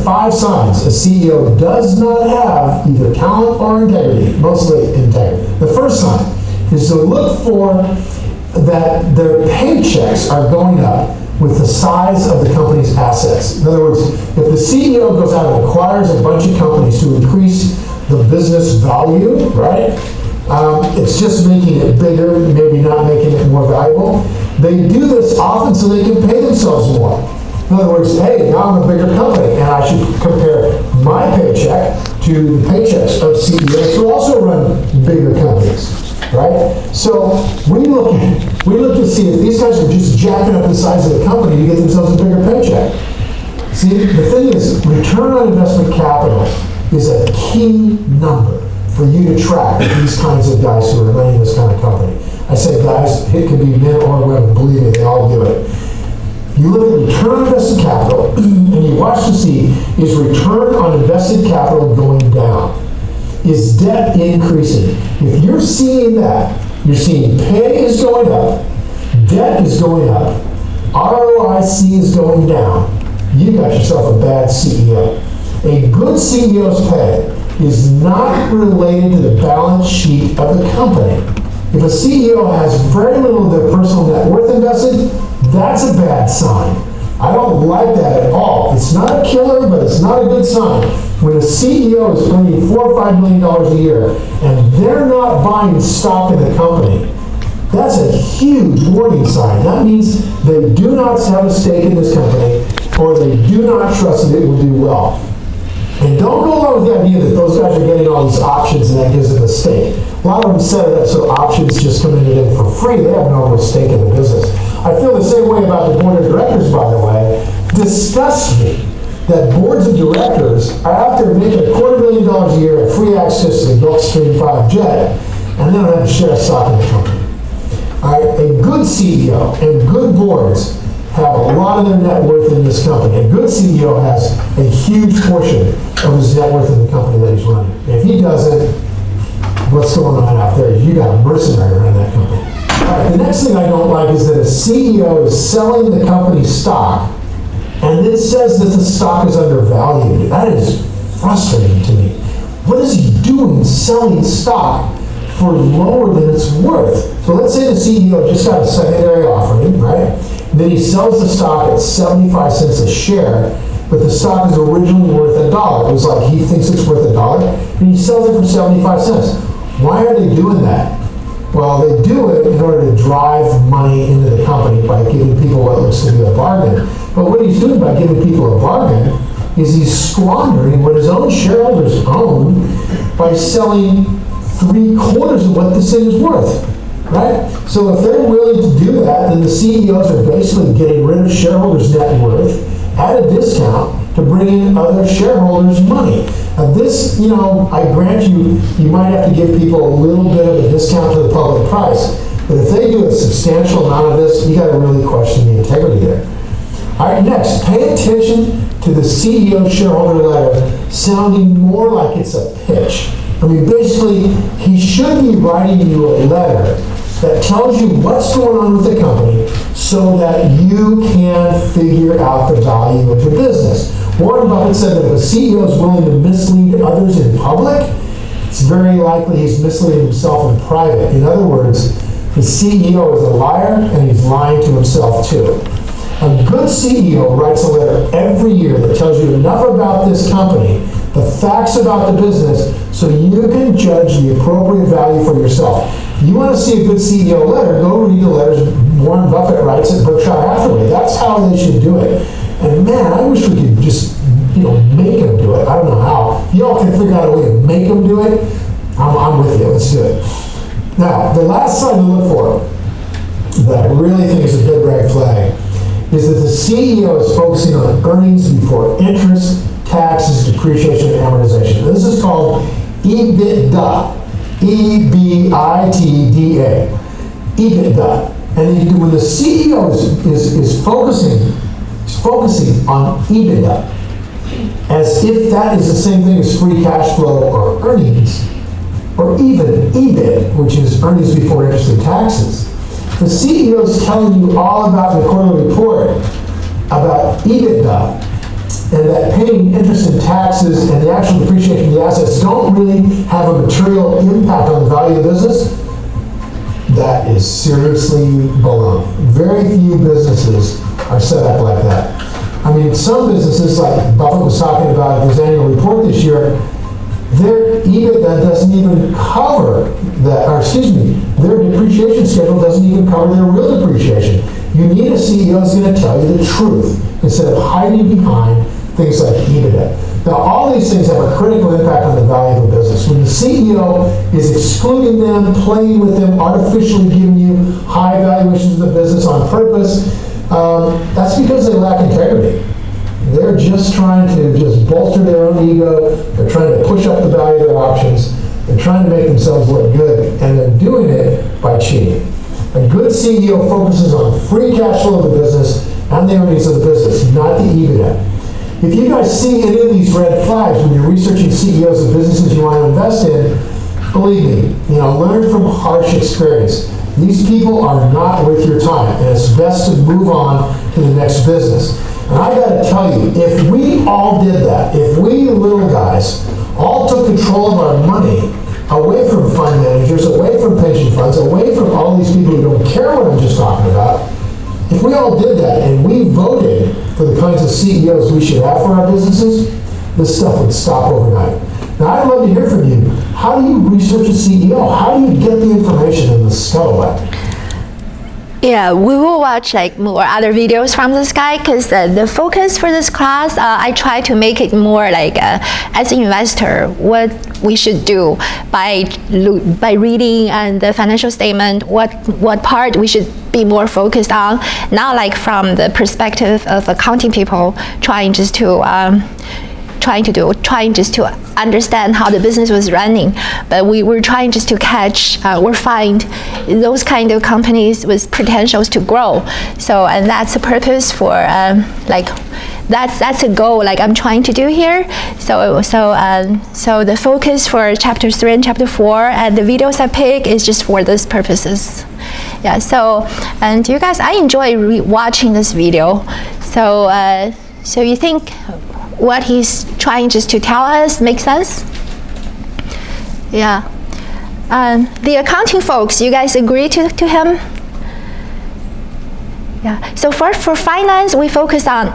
5 signs a CEO does not have either talent or integrity, mostly integrity. The first sign is to look for that their paychecks are going up with the size of the company's assets. In other words, if the CEO goes out and acquires a bunch of companies to increase the business value, right? It's just making it bigger, maybe not making it more valuable. They do this often so they can pay themselves more. In other words, hey, now I'm a bigger company, and I should compare my paycheck to the paychecks of CEOs who also run bigger companies, right? So we look to see if these guys are just jacking up the size of the company to get themselves a bigger paycheck. See, the thing is, return on investment capital is a key number for you to track these kinds of guys who are running this kind of company. I say guys, it can be men or women, believe me, they all do it. You look at return on invested capital, and you watch to see, is return on invested capital going down? Is debt increasing? If you're seeing that, you're seeing pay is going up, debt is going up, ROIC is going down, you got yourself a bad CEO. A good CEO's pay is not related to the balance sheet of the company. If a CEO has very little of their personal net worth invested, that's a bad sign. I don't like that at all. It's not a killer, but it's not a good sign. When a CEO is earning $4 or $5 million a year and they're not buying stock in the company, that's a huge warning sign. That means they do not have a stake in this company, or they do not trust that it will do well. And don't go along with the idea that those guys are getting all these options and that gives them a stake. A lot of them set it up so options just come into them for free. They have no real stake in the business. I feel the same way about the board of directors, by the way. Disgusts me that boards of directors are out there making $250,000 a year at free access to the Gulfstream 5 jet, and they don't have to share stock in the company. All right? A good CEO and good boards have a lot of their net worth in this company. A good CEO has a huge portion of his net worth in the company that he's running. If he doesn't, what's going on out there? You got a mercenary around that company. All right, the next thing I don't like is that a CEO is selling the company's stock, and it says that the stock is undervalued. That is frustrating to me. What is he doing selling stock for lower than it's worth? So let's say the CEO just got a secondary offering, right? And then he sells the stock at 75 cents a share, but the stock is originally worth $1. It was like he thinks it's worth $1, and he sells it for 75 cents. Why are they doing that? Well, they do it in order to drive money into the company by giving people what looks to be a bargain. But what he's doing by giving people a bargain is he's squandering what his own shareholders own by selling 3/4 of what this thing is worth. Right? So if they're willing to do that, then the CEOs are basically getting rid of shareholders' net worth at a discount to bring in other shareholders' money. This, I grant you, you might have to give people a little bit of a discount to the public price, but if they do a substantial amount of this, you got to really question the integrity there. All right, next, pay attention to the CEO shareholder letter sounding more like it's a pitch. I mean, basically, he should be writing you a letter that tells you what's going on with the company so that you can figure out the value of the business. Warren Buffett said that if a CEO is willing to mislead others in public, it's very likely he's misleading himself in private. In other words, the CEO is a liar and he's lying to himself too. A good CEO writes a letter every year that tells you enough about this company, the facts about the business, so you can judge the appropriate value for yourself. You want to see a good CEO letter, go read the letters Warren Buffett writes at Berkshire Hathaway. That's how they should do it. And man, I wish we could just, make them do it. I don't know how. If y'all can figure out a way to make them do it, I'm with you. Let's do it. Now, the last sign to look for that I really think is a big red flag is that the CEO is focusing on earnings before interest, taxes, depreciation, and amortization. This is called EBITDA. EBITDA. EBITDA. And when the CEO is focusing on EBITDA, as if that is the same thing as free cash flow or earnings, or even EBIT, which is earnings before interest and taxes. The CEO is telling you all about the quarterly report about EBITDA, and that paying interest and taxes and the actual depreciation of the assets don't really have a material impact on the value of the business, that is seriously baloney. Very few businesses are set up like that. I mean, some businesses, like Buffett was talking about in his annual report this year, their EBITDA doesn't even cover that, or excuse me, their depreciation schedule doesn't even cover their real depreciation. You need a CEO who's going to tell you the truth instead of hiding behind things like EBITDA. Now, all these things have a critical impact on the value of a business. When the CEO is excluding them, playing with them, artificially giving you high valuations of the business on purpose, that's because they lack integrity. They're just trying to just bolster their own ego. They're trying to push up the value of their options. They're trying to make themselves look good, and they're doing it by cheating. A good CEO focuses on free cash flow of the business and the earnings of the business, not the EBITDA. If you guys see any of these red flags when you're researching CEOs of businesses you want to invest in, believe me, learn from harsh experience. These people are not worth your time, and it's best to move on to the next business. And I got to tell you, if we all did that, if we little guys all took control of our money away from fund managers, away from pension funds, away from all these people who don't care what I'm just talking about, if we all did that and we voted for the kinds of CEOs we should have for our businesses, this stuff would stop overnight. Now, I'd love to hear from you. How do you research a CEO? How do you get the information in the scuttlebutt? Yeah, we will watch more other videos from this guy, because the focus for this class, I try to make it more as an investor, what we should do by reading the financial statement, what part we should be more focused on, not from the perspective of accounting people trying just to understand how the business was running, but we were trying just to catch or find those kind of companies with potentials to grow. So, and that's the purpose for that's a goal I'm trying to do here. So the focus for chapter 3 and chapter 4 and the videos I pick is just for these purposes. Yeah. So, and you guys, I enjoy watching this video. So you think what he's trying just to tell us makes sense? Yeah. The accounting folks, you guys agree to him? Yeah. So for finance, we focus on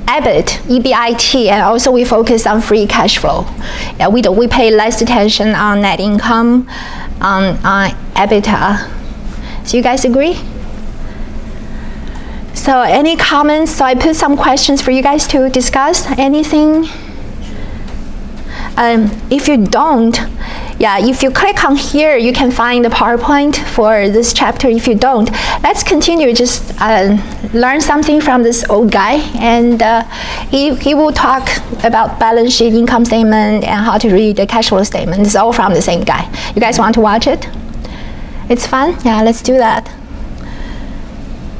EBIT, and also we focus on free cash flow. Yeah, we pay less attention on net income, on EBITDA. So you guys agree? So any comments? So I put some questions for you guys to discuss. Anything? If you don't, if you click on here, you can find the PowerPoint for this chapter. If you don't, let's continue. Just learn something from this old guy, and he will talk about balance sheet, income statement, and how to read the cash flow statement. It's all from the same guy. You guys want to watch it? It's fun? Yeah, let's do that.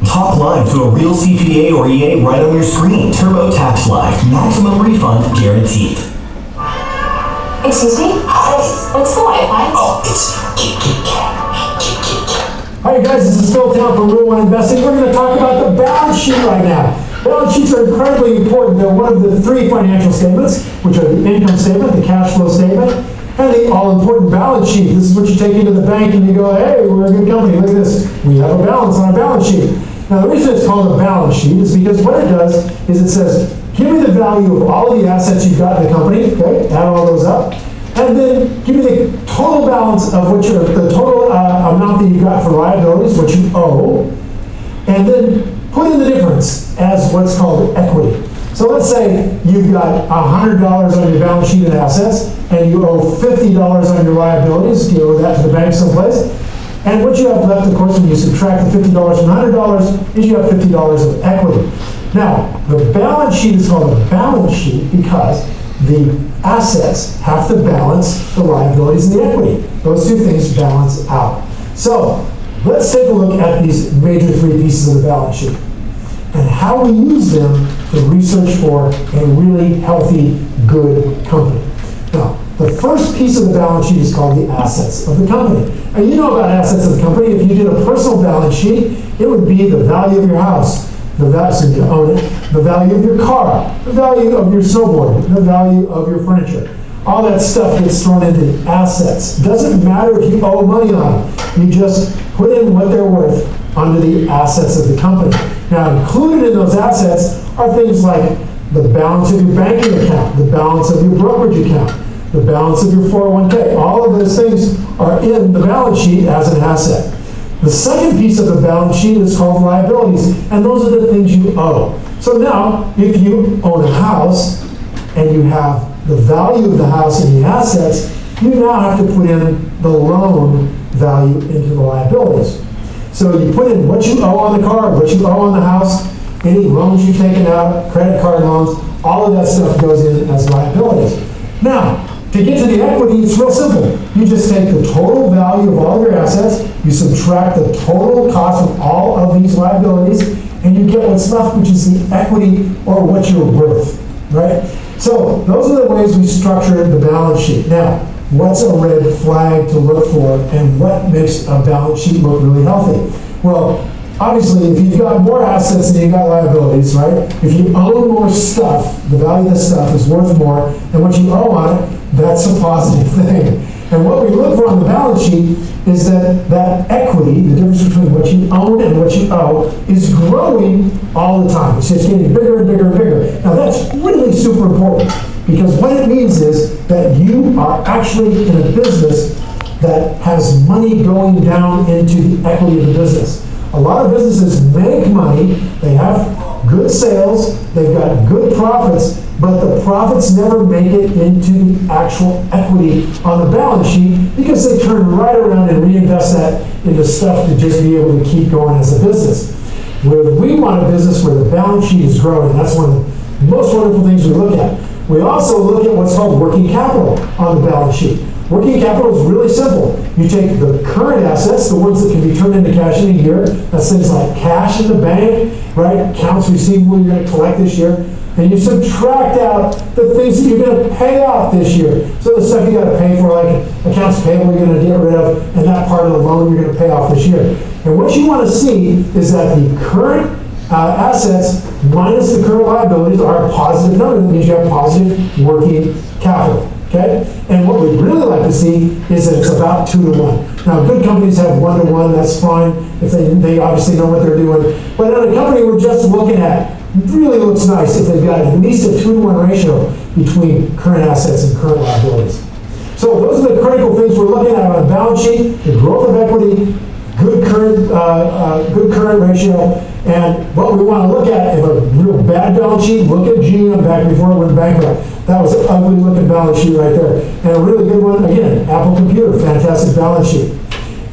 Talk live to a real CPA or EA right on your screen. TurboTax Live. Maximum refund guaranteed. Excuse me? What's the Wi-Fi? Oh, it's Hi guys, this is Phil Town from Week1 Investing. We're going to talk about the balance sheet right now. Balance sheets are incredibly important. They're one of the 3 financial statements, which are the income statement, the cash flow statement, and the all-important balance sheet. This is what you take into the bank and you go, hey, we're a good company. Look at this. We have a balance on our balance sheet. Now, the reason it's called a balance sheet is because what it does is it says, give me the value of all of the assets you've got in the company, okay, add all those up, and then give me the total balance of the total amount that you've got for liabilities, what you owe, and then put in the difference as what's called equity. So let's say you've got $100 on your balance sheet in assets, and you owe $50 on your liabilities. You owe that to the bank someplace. And what you have left, of course, when you subtract the $50 from $100, is you have $50 of equity. Now, the balance sheet is called a balance sheet because the assets have to balance the liabilities and the equity. Those 2 things balance out. So, let's take a look at these major 3 pieces of the balance sheet and how we use them to research for a really healthy, good company. Now, the first piece of the balance sheet is called the assets of the company. And you know about assets of the company. If you did a personal balance sheet, it would be the value of your house, the value, so you own it, the value of your car, the value of your snowboard, the value of your furniture. All that stuff gets thrown into assets. Doesn't matter if you owe money on them. You just put in what they're worth under the assets of the company. Now, included in those assets are things like the balance of your banking account, the balance of your brokerage account, the balance of your 401k. All of those things are in the balance sheet as an asset. The second piece of the balance sheet is called liabilities, and those are the things you owe. So now, if you own a house and you have the value of the house and the assets, you now have to put in the loan value into the liabilities. So you put in what you owe on the car, what you owe on the house, any loans you've taken out, credit card loans, all of that stuff goes in as liabilities. Now, to get to the equity, it's real simple. You just take the total value of all your assets, you subtract the total cost of all of these liabilities, and you get what's left, which is the equity or what you're worth, right? So those are the ways we structure the balance sheet. Now, what's a red flag to look for, and what makes a balance sheet look really healthy? Well, obviously, if you've got more assets than you've got liabilities, right? If you own more stuff, the value of the stuff is worth more than what you owe on it, that's a positive thing. And what we look for on the balance sheet is that equity, the difference between what you own and what you owe, is growing all the time. It's just getting bigger and bigger and bigger. Now that's really super important, because what it means is that you are actually in a business that has money going down into the equity of the business. A lot of businesses make money, they have good sales, they've got good profits, but the profits never make it into the actual equity on the balance sheet because they turn right around and reinvest that into stuff to just be able to keep going as a business. Where we want a business where the balance sheet is growing, that's one of the most wonderful things we look at. We also look at what's called working capital on the balance sheet. Working capital is really simple. You take the current assets, the ones that can be turned into cash in a year, that's things like cash in the bank, right? Accounts receivable you're going to collect this year, and you subtract out the things that you're going to pay out this year. So the stuff you got to pay for, like accounts payable you're going to get rid of, and that part of the loan you're going to pay off this year. And what you want to see is that the current assets minus the current liabilities are a positive number. That means you have positive working capital. Okay? And what we'd really like to see is that it's about 2 to 1. Now, good companies have 1 to 1, that's fine, if they obviously know what they're doing. But in a company we're just looking at, it really looks nice if they've got at least a 2 to 1 ratio between current assets and current liabilities. So those are the critical things we're looking at on a balance sheet: the growth of equity, good current ratio, and what we want to look at, if a real bad balance sheet, look at GM back before it went bankrupt. That was an ugly looking balance sheet right there. And a really good one, again, Apple Computer, fantastic balance sheet.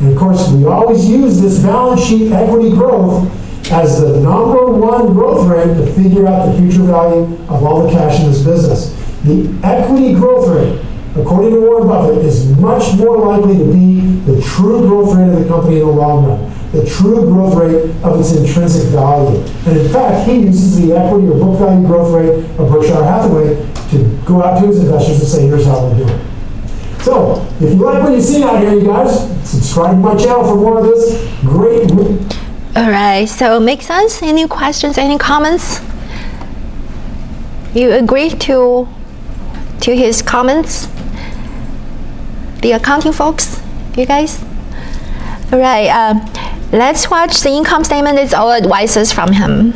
And of course, we always use this balance sheet equity growth as the #1 growth rate to figure out the future value of all the cash in this business. The equity growth rate, according to Warren Buffett, is much more likely to be the true growth rate of the company in the long run, the true growth rate of its intrinsic value. And in fact, he uses the equity or book value growth rate of Berkshire Hathaway to go out to his investors and say, here's how we're doing. So, if you like what you see out here, you guys, subscribe to my channel for more of this great. All right, so make sense? Any questions, any comments? You agree to his comments? The accounting folks, you guys? All right, let's watch the income statement. It's all advices from him.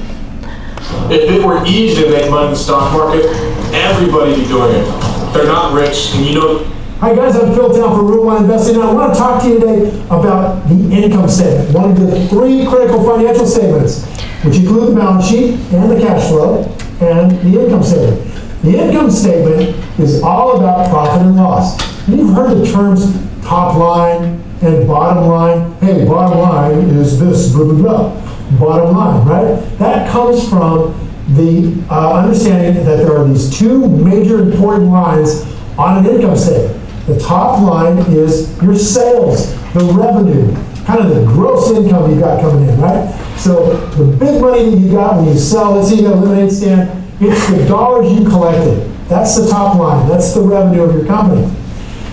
If it were easy to make money in the stock market, everybody would be doing it. They're not rich, and you know. Hi guys, I'm Phil Town from Route 1 Investing, and I want to talk to you today about the income statement, one of the 3 critical financial statements, which include the balance sheet and the cash flow and the income statement. The income statement is all about profit and loss. You've heard the terms top line and bottom line. Hey, bottom line is this, blah, blah, blah. Bottom line, right? That comes from the understanding that there are these 2 major important lines on an income statement. The top line is your sales, the revenue, kind of the gross income you got coming in, right? So the big money that you got when you sell, let's say you got a lemonade stand, it's the dollars you collected. That's the top line. That's the revenue of your company.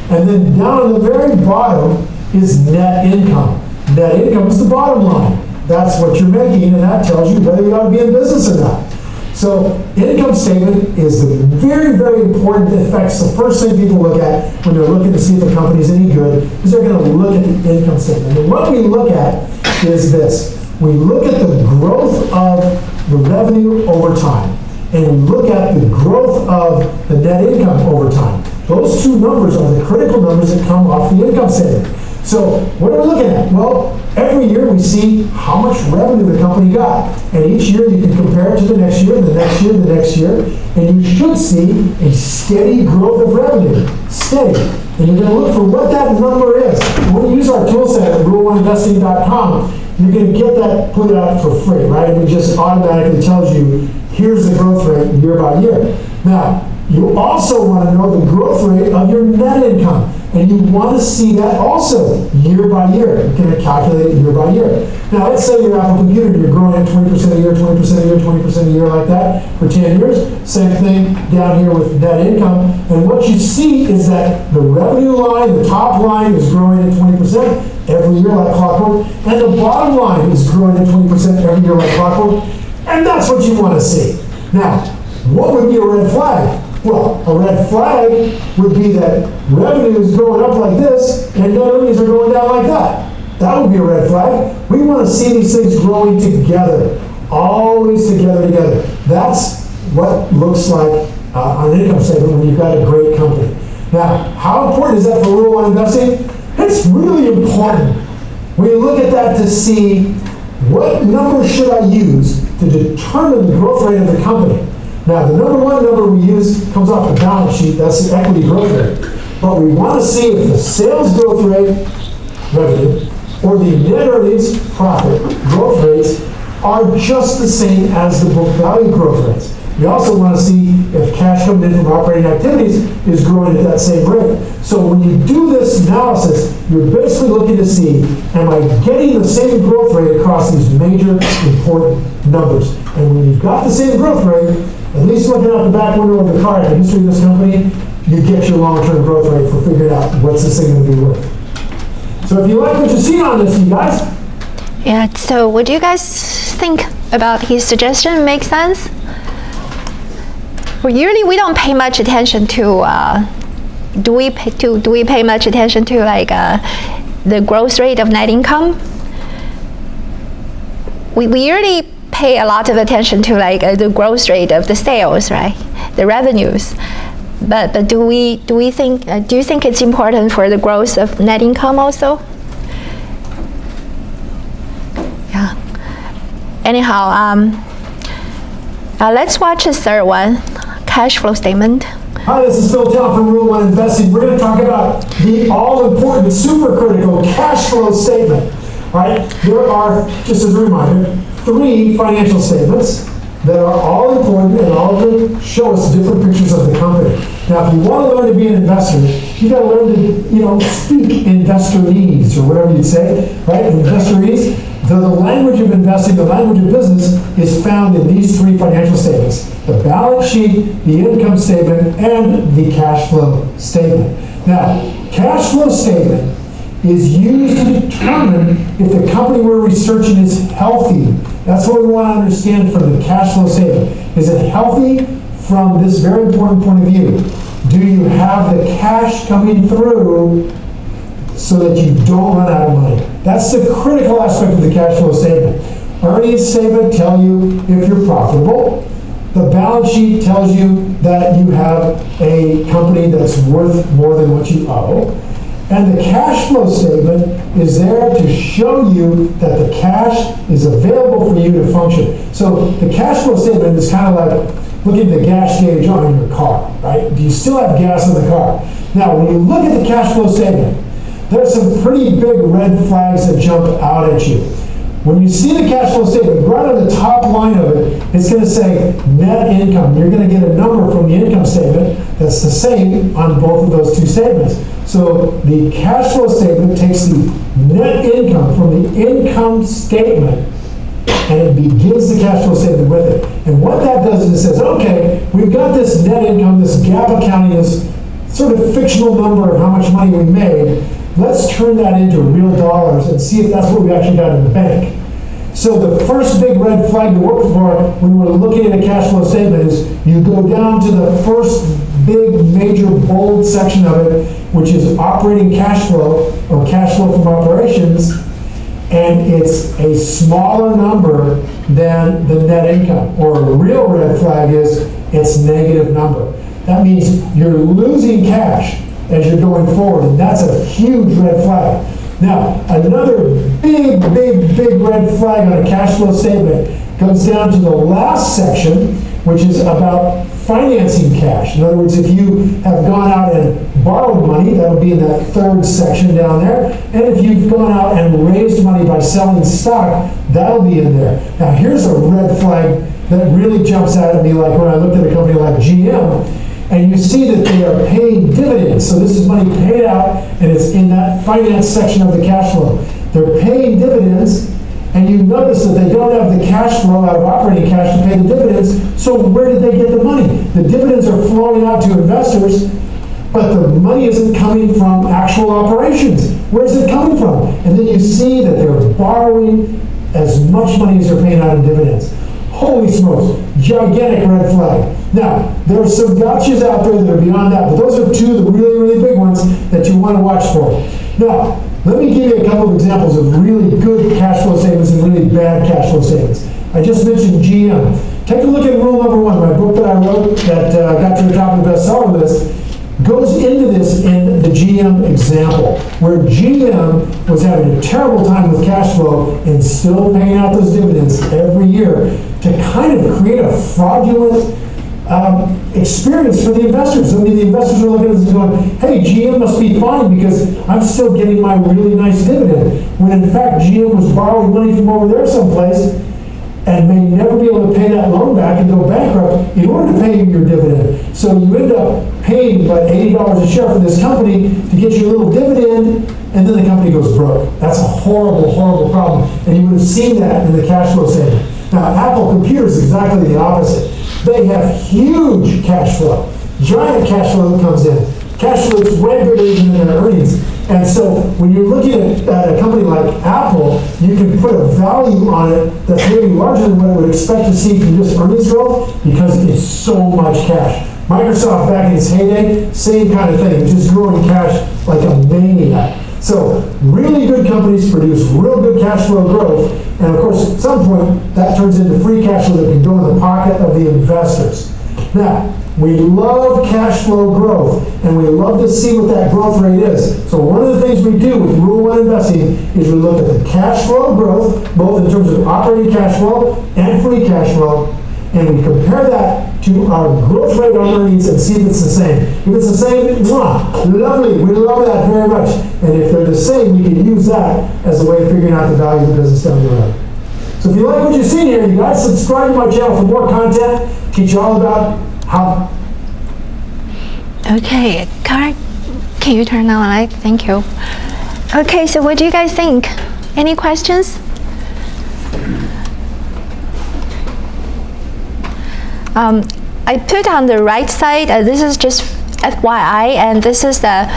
And then down on the very bottom is net income. Net income is the bottom line. That's what you're making, and that tells you whether you ought to be in business or not. So income statement is the very, very important. It affects the first thing people look at when they're looking to see if a company's any good, is they're going to look at the income statement. And what we look at is this. We look at the growth of the revenue over time, and we look at the growth of the net income over time. Those two numbers are the critical numbers that come off the income statement. So what are we looking at? Well, every year we see how much revenue the company got. And each year you can compare it to the next year, the next year, the next year, and you should see a steady growth of revenue. Steady. And you're going to look for what that number is. When you use our tool set at rule1investing.com, you're going to get that put out for free, right? And it just automatically tells you, here's the growth rate year by year. Now, you also want to know the growth rate of your net income. And you want to see that also year by year. You're going to calculate it year by year. Now, let's say you're Apple Computer and you're growing at 20% a year, 20% a year, 20% a year like that for 10 years. Same thing down here with net income. And what you see is that the revenue line, the top line, is growing at 20% every year like clockwork. And the bottom line is growing at 20% every year like clockwork. And that's what you want to see. Now, what would be a red flag? Well, a red flag would be that revenue is going up like this and net earnings are going down like that. That would be a red flag. We want to see these things growing together, always together. That's what looks like on an income statement when you've got a great company. Now, how important is that for Rule 1 investing? It's really important. We look at that to see what number should I use to determine the growth rate of the company. Now, the number one number we use comes off the balance sheet. That's the equity growth rate. But we want to see if the sales growth rate, revenue, or the net earnings, profit, growth rates are just the same as the book value growth rates. We also want to see if cash coming in from operating activities is growing at that same rate. So when you do this analysis, you're basically looking to see, am I getting the same growth rate across these major important numbers? And when you've got the same growth rate, at least looking out the back window of the car at the history of this company, you get your long-term growth rate for figuring out what's this thing going to be worth. So if you like what you see on this, you guys. Yeah, so what do you guys think about his suggestion? Make sense? Well, usually we don't pay much attention to, do we pay much attention to like the growth rate of net income? We usually pay a lot of attention to like the growth rate of the sales, right? The revenues. But do you think it's important for the growth of net income also? Yeah. Anyhow, let's watch the third one, cash flow statement. Hi, this is Phil Town from Rule 1 Investing. We're going to talk about the all-important, super critical cash flow statement. Right? There are, just as a reminder, 3 financial statements that are all important, and all of them show us different pictures of the company. Now, if you want to learn to be an investor, you got to learn to, speak investorese, or whatever you'd say, right? Investorese. The language of investing, the language of business, is found in these 3 financial statements: the balance sheet, the income statement, and the cash flow statement. Now, cash flow statement is used to determine if the company we're researching is healthy. That's what we want to understand from the cash flow statement. Is it healthy from this very important point of view? Do you have the cash coming through so that you don't run out of money? That's the critical aspect of the cash flow statement. Earnings statement tell you if you're profitable. The balance sheet tells you that you have a company that's worth more than what you owe. And the cash flow statement is there to show you that the cash is available for you to function. So the cash flow statement is kind of like looking at the gas gauge on your car, right? Do you still have gas in the car? Now, when you look at the cash flow statement, there's some pretty big red flags that jump out at you. When you see the cash flow statement, right on the top line of it, it's going to say net income. You're going to get a number from the income statement that's the same on both of those 2 statements. So the cash flow statement takes the net income from the income statement and it begins the cash flow statement with it. And what that does is it says, okay, we've got this net income, this GAAP accounting, this sort of fictional number of how much money we made. Let's turn that into real dollars and see if that's what we actually got in the bank. So the first big red flag to look for when we're looking at a cash flow statement is you go down to the first big major bold section of it, which is operating cash flow or cash flow from operations, and it's a smaller number than the net income. Or a real red flag is it's negative number. That means you're losing cash as you're going forward, and that's a huge red flag. Now, another big red flag on a cash flow statement comes down to the last section, which is about financing cash. In other words, if you have gone out and borrowed money, that'll be in that third section down there. And if you've gone out and raised money by selling stock, that'll be in there. Now, here's a red flag that really jumps out at me, like when I looked at a company like GM, and you see that they are paying dividends. So this is money paid out, and it's in that finance section of the cash flow. They're paying dividends, and you notice that they don't have the cash flow out of operating cash to pay the dividends. So where did they get the money? The dividends are flowing out to investors, but the money isn't coming from actual operations. Where's it coming from? And then you see that they're borrowing as much money as they're paying out in dividends. Holy smokes, gigantic red flag. Now, there are some gotchas out there that are beyond that, but those are two of the really big ones that you want to watch for. Now, let me give you a couple of examples of really good cash flow statements and really bad cash flow statements. I just mentioned GM. Take a look at rule number 1, my book that I wrote that got to the top of the bestseller list, goes into this in the GM example, where GM was having a terrible time with cash flow and still paying out those dividends every year to kind of create a fraudulent experience for the investors. I mean, the investors are looking at this and going, hey, GM must be fine because I'm still getting my really nice dividend. When in fact, GM was borrowing money from over there someplace and may never be able to pay that loan back and go bankrupt in order to pay you your dividend. So you end up paying about $80 a share for this company to get your little dividend, and then the company goes broke. That's a horrible problem. And you would have seen that in the cash flow statement. Now, Apple Computers is exactly the opposite. They have huge cash flow, giant cash flow that comes in. Cash flow is way bigger even than their earnings. And so when you're looking at a company like Apple, you can put a value on it that's maybe larger than what I would expect to see from just earnings growth because it's so much cash. Microsoft back in its heyday, same kind of thing, just growing cash like a maniac. So really good companies produce real good cash flow growth, and of course at some point that turns into free cash flow that can go in the pocket of the investors. Now, we love cash flow growth, and we love to see what that growth rate is. So one of the things we do with Rule 1 investing is we look at the cash flow growth, both in terms of operating cash flow and free cash flow, and we compare that to our growth rate on earnings and see if it's the same. If it's the same, lovely, we love that very much. And if they're the same, we can use that as a way of figuring out the value of the business down the road. So if you like what you've seen here, you guys subscribe to my channel for more content, teach you all about how. Okay, Car, can you turn on the light? Thank you. Okay, so what do you guys think? Any questions? I put on the right side, this is just FYI, and this is the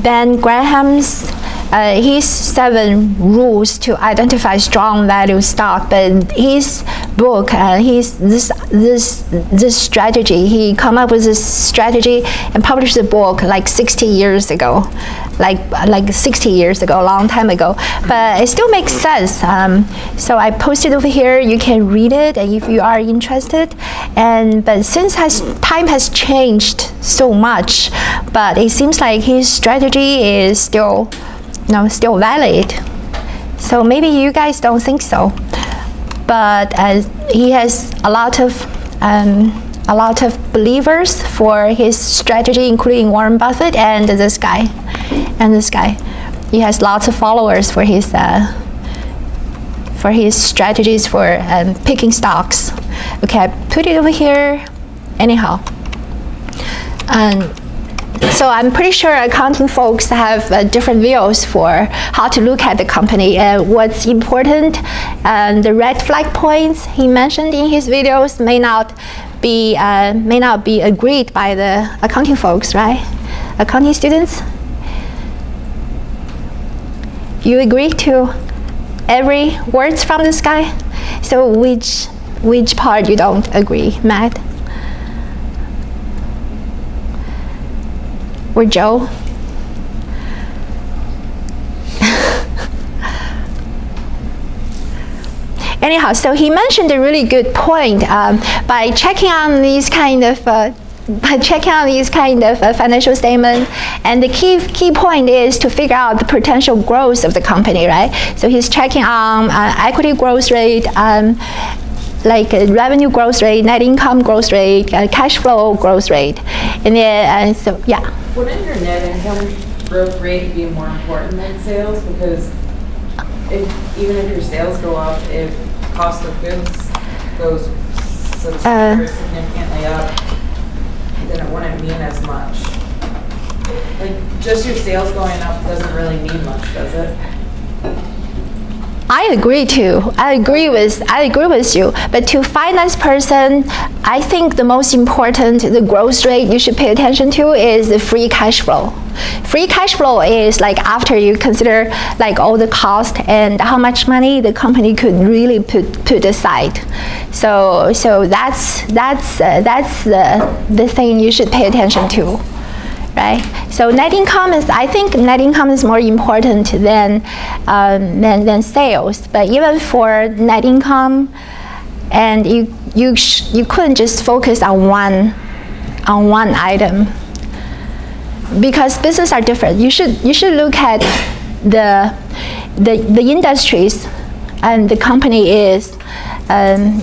Ben Graham's his 7 rules to identify strong value stock. But his book, this strategy, he come up with this strategy and published the book like 60 years ago, like 60 years ago, a long time ago. But it still makes sense. So I posted over here. You can read it, and if you are interested. But since time has changed so much, but it seems like his strategy is still valid. So maybe you guys don't think so, but he has a lot of believers for his strategy, including Warren Buffett and this guy. He has lots of followers for his strategies for picking stocks. Okay, I put it over here. Anyhow. So I'm pretty sure accounting folks have different views for how to look at the company and what's important. And the red flag points he mentioned in his videos may not be agreed by the accounting folks, right? Accounting students, you agree to every words from this guy? So which part you don't agree, Matt? Or Joe? Anyhow, so he mentioned a really good point. By checking on these kind of financial statements, and the key point is to figure out the potential growth of the company, right? So he's checking on equity growth rate, like revenue growth rate, net income growth rate, cash flow growth rate, and then so yeah. Wouldn't your net income growth rate be more important than sales? Because even if your sales go up, if cost of goods goes significantly up, then it wouldn't mean as much. Like, just your sales going up doesn't really mean much, does it? I agree too. I agree with you. But to finance person, I think the most important, the growth rate you should pay attention to is the free cash flow. Free cash flow is like after you consider like all the cost and how much money the company could really put aside. So that's the thing you should pay attention to. Right? So net income I think net income is more important than sales. But even for net income, and you couldn't just focus on one item, because businesses are different. You should look at the industries and the company is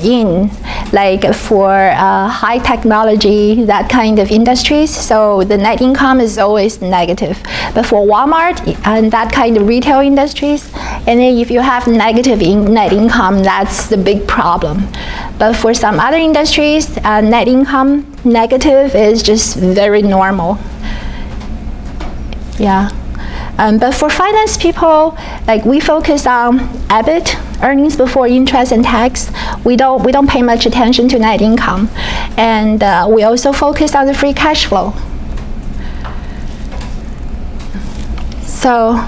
in, like for high technology, that kind of industries, so the net income is always negative. But for Walmart and that kind of retail industries, and then if you have negative net income, that's the big problem. But for some other industries, net income negative is just very normal. Yeah. But for finance people, like we focus on EBIT, earnings before interest and tax. We don't pay much attention to net income, and we also focus on the free cash flow. So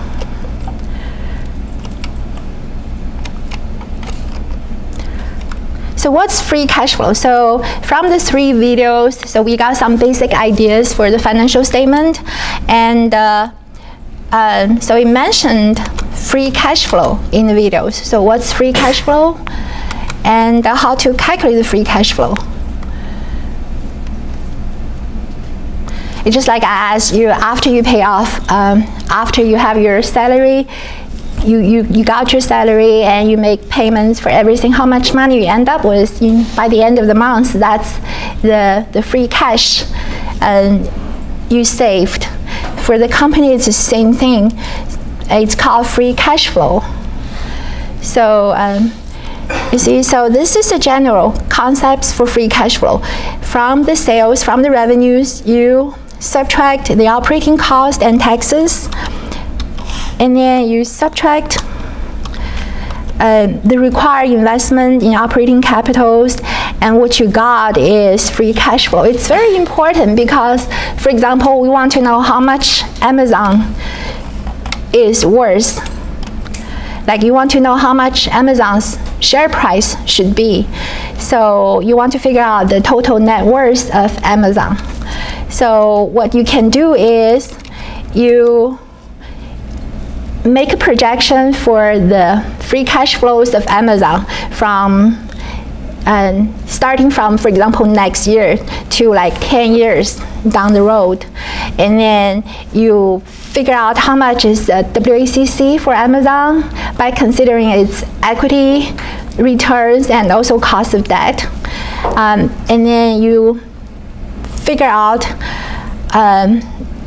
what's free cash flow? So from the 3 videos, so we got some basic ideas for the financial statement, and so we mentioned free cash flow in the videos. So what's free cash flow, and how to calculate the free cash flow. It's just like I asked you, after you pay off, after you have your salary, you got your salary and you make payments for everything, how much money you end up with by the end of the month, that's the free cash you saved. For the company, it's the same thing. It's called free cash flow. So you see, so this is a general concepts for free cash flow. From the sales, from the revenues, you subtract the operating cost and taxes, and then you subtract the required investment in operating capitals, and what you got is free cash flow. It's very important because, for example, we want to know how much Amazon is worth. Like you want to know how much Amazon's share price should be. So you want to figure out the total net worth of Amazon. So what you can do is you make a projection for the free cash flows of Amazon from starting from, for example, next year to like 10 years down the road. And then you figure out how much is the WACC for Amazon by considering its equity returns and also cost of debt. And then you figure out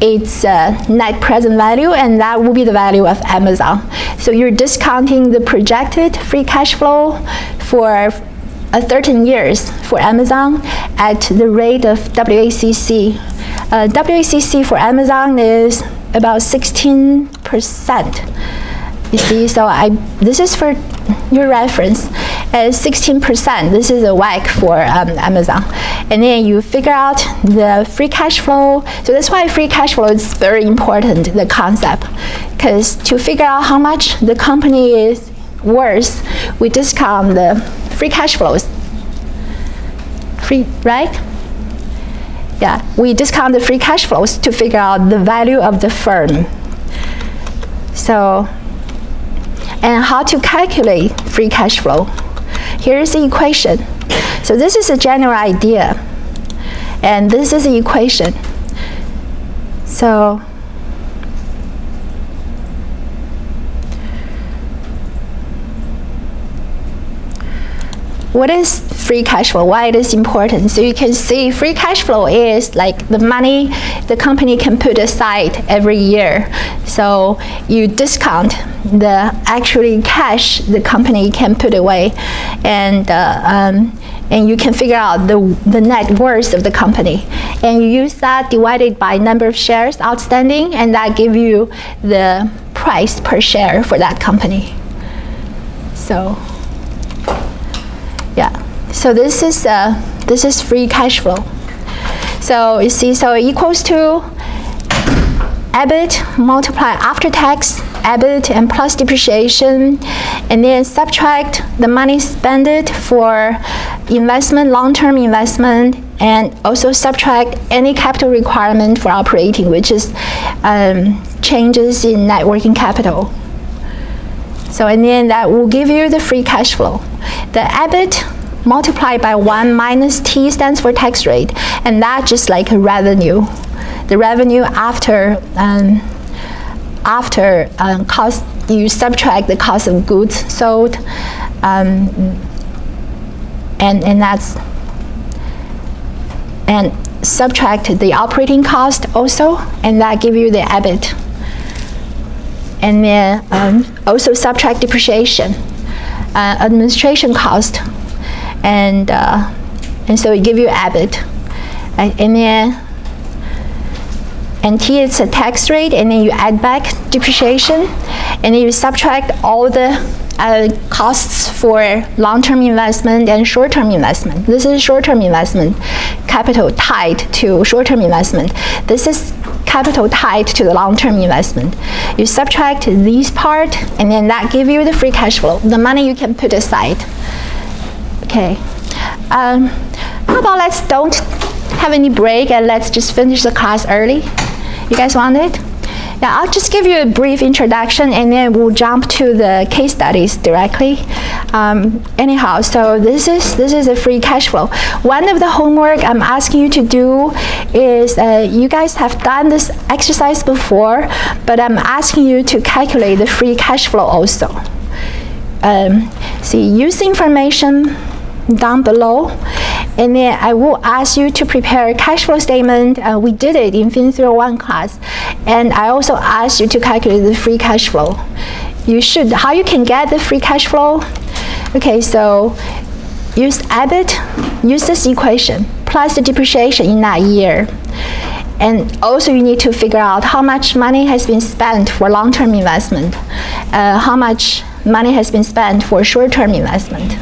its net present value, and that will be the value of Amazon. So you're discounting the projected free cash flow for 13 years for Amazon at the rate of WACC. WACC for Amazon is about 16%. You see, so this is for your reference. 16%, this is a WACC for Amazon. And then you figure out the free cash flow. So that's why free cash flow is very important, the concept. Because to figure out how much the company is worth, we discount the free cash flows. Right? Yeah, we discount the free cash flows to figure out the value of the firm. So, and how to calculate free cash flow. Here's the equation. So this is a general idea, and this is the equation. So, what is free cash flow? Why it is important? So you can see free cash flow is like the money the company can put aside every year. So you discount the actually cash the company can put away, and you can figure out the net worth of the company. And you use that divided by number of shares outstanding, and that give you the price per share for that company. So, yeah. So this is free cash flow. So you see, so it equals to EBIT multiply after tax, EBIT and plus depreciation, and then subtract the money spent for investment, long-term investment, and also subtract any capital requirement for operating, which is changes in net working capital. So, and then that will give you the free cash flow. The EBIT multiplied by 1 minus T stands for tax rate, and that's just like a revenue. The revenue after cost, you subtract the cost of goods sold, and subtract the operating cost also, and that give you the EBIT. And then also subtract depreciation, administration cost, and so it give you EBIT. And then and T is a tax rate, and then you add back depreciation, and then you subtract all the costs for long-term investment and short-term investment. This is short-term investment, capital tied to short-term investment. This is capital tied to the long-term investment. You subtract these part, and then that give you the free cash flow, the money you can put aside. Okay. How about let's don't have any break and let's just finish the class early? You guys want it? Yeah, I'll just give you a brief introduction, and then we'll jump to the case studies directly. Anyhow, so this is a free cash flow. One of the homework I'm asking you to do is, you guys have done this exercise before, but I'm asking you to calculate the free cash flow also. See, use the information down below, and then I will ask you to prepare a cash flow statement. We did it in fin435 class, and I also asked you to calculate the free cash flow. How you can get the free cash flow? Okay, so use EBIT, use this equation, plus the depreciation in that year. And also you need to figure out how much money has been spent for long-term investment, how much money has been spent for short-term investment.